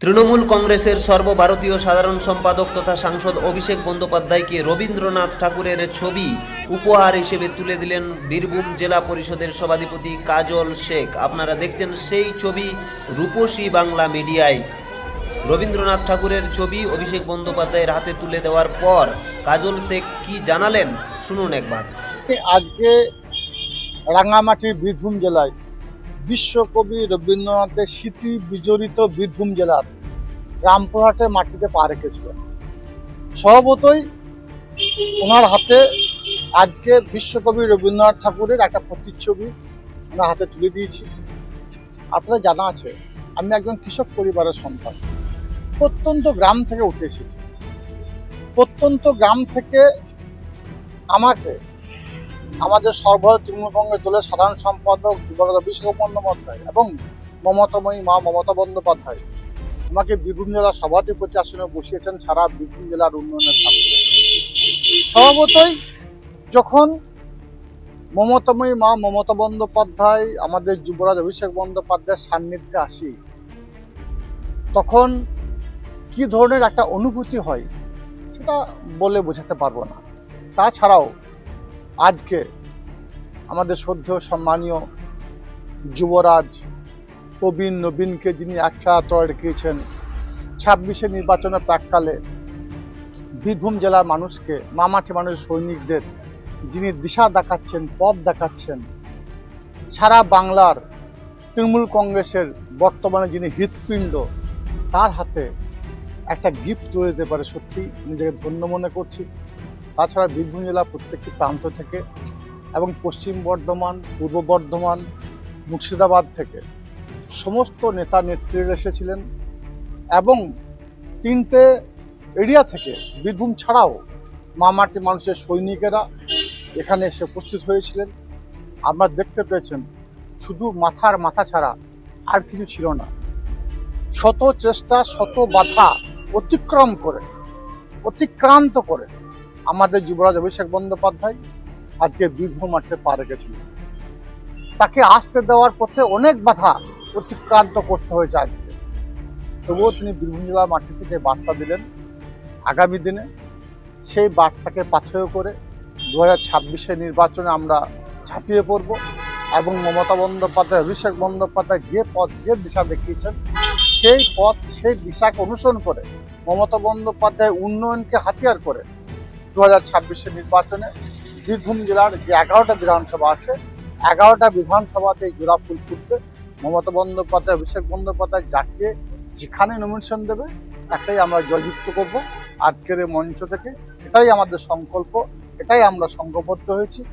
তৃণমূল কংগ্রেসের সর্বভারতীয় সাধারণ সম্পাদক তথা সাংসদ অভিষেক বন্দ্যোপাধ্যায়কে রবীন্দ্রনাথ ঠাকুরের ছবি উপহার হিসেবে তুলে দিলেন বীরভূম জেলা পরিষদের সভাধিপতি কাজল শেখ। আপনারা দেখছেন সেই ছবি রূপসী বাংলা মিডিয়ায়। রবীন্দ্রনাথ ঠাকুরের ছবি অভিষেক বন্দ্যোপাধ্যায়ের হাতে তুলে দেওয়ার পর কাজল শেখ কি জানালেন শুনুন একবার। আজকে রাঙামাটির বীরভূম জেলায় বিশ্বকবি রবীন্দ্রনাথের স্মৃতি বিজড়িত বীরভূম জেলার রামপুরহাটের মাটিতে পা রেখেছিলেন। স্বভাবতই ওনার হাতে আজকে বিশ্বকবি রবীন্দ্রনাথ ঠাকুরের একটা প্রতিচ্ছবি ওনার হাতে তুলে দিয়েছি। আপনাদের জানা আছে আমি একজন কৃষক পরিবারের সন্তান, প্রত্যন্ত গ্রাম থেকে উঠে এসেছি। প্রত্যন্ত গ্রাম থেকে আমাকে আমাদের সর্বভারতীয় তৃণমূল কংগ্রেস দলের সাধারণ সম্পাদক যুবরাজ অভিষেক বন্দ্যোপাধ্যায় এবং মমতাময়ী মা মমতা বন্দ্যোপাধ্যায় আমাকে বীরভূম জেলার সভাধিপতি আসনে বসিয়েছেন সারা বীরভূম জেলার উন্নয়নের স্বার্থে। স্বভাবতই যখন মমতাময়ী মা মমতা বন্দ্যোপাধ্যায় আমাদের যুবরাজ অভিষেক বন্দ্যোপাধ্যায়ের সান্নিধ্যে আসি, তখন কি ধরনের একটা অনুভূতি হয় সেটা বলে বোঝাতে পারবো না। তাছাড়াও আজকে আমাদের শ্রদ্ধেয় সম্মানীয় যুবরাজ প্রবীণ নবীনকে যিনি একসাথে রেখেছেন 26শে নির্বাচনের প্রাককালে বীরভূম জেলার মানুষকে, মামাটি মানুষের সৈনিকদের যিনি দিশা দেখাচ্ছেন, পথ দেখাচ্ছেন, সারা বাংলার তৃণমূল কংগ্রেসের বর্তমানে যিনি হৃৎপিণ্ড, তার হাতে একটা গিফট তুলে দিতে পারে সত্যি নিজেকে ধন্য মনে করছি। তাছাড়া বীরভূম জেলার প্রত্যেকটি প্রান্ত থেকে এবং পশ্চিম বর্ধমান, পূর্ব বর্ধমান, মুর্শিদাবাদ থেকে সমস্ত নেতা নেত্রীরা এসেছিলেন এবং 3টে এরিয়া থেকে বীরভূম ছাড়াও মামাটি মানুষের সৈনিকেরা এখানে এসে উপস্থিত হয়েছিলেন। আপনারা দেখতে পেয়েছেন শুধু মাথা ছাড়া আর কিছু ছিল না। শত চেষ্টা, শত বাধা অতিক্রান্ত করে আমাদের যুবরাজ অভিষেক বন্দ্যোপাধ্যায় আজকে বীরভূম মাঠে পা রেখেছিলেন। তাকে আসতে দেওয়ার পথে অনেক বাধা অতিক্রান্ত করতে হয়েছে আজকে, তবুও তিনি বীরভূম জেলার মাটি থেকে বার্তা দিলেন আগামী দিনে সেই বার্তাকে পাথেয় করে 2026 নির্বাচনে আমরা ঝাঁপিয়ে পড়ব এবং মমতা বন্দ্যোপাধ্যায়, অভিষেক বন্দ্যোপাধ্যায় যে পথ, যে দিশা দেখিয়েছেন সেই পথ, সেই দিশাকে অনুসরণ করে মমতা বন্দ্যোপাধ্যায় উন্নয়নকে হাতিয়ার করে 2026 নির্বাচনে বীরভূম জেলার যে 11টা বিধানসভা আছে, 11টা বিধানসভাতে জোড়া ফুল ফুটবে। মমতা বন্দ্যোপাধ্যায়, অভিষেক বন্দ্যোপাধ্যায় যাকে যেখানে নমিনেশন দেবে তাকেই আমরা জয়যুক্ত করব। আজকের এই মঞ্চ থেকে এটাই আমাদের সংকল্প, এটাই আমরা সংঘবদ্ধ হয়েছি।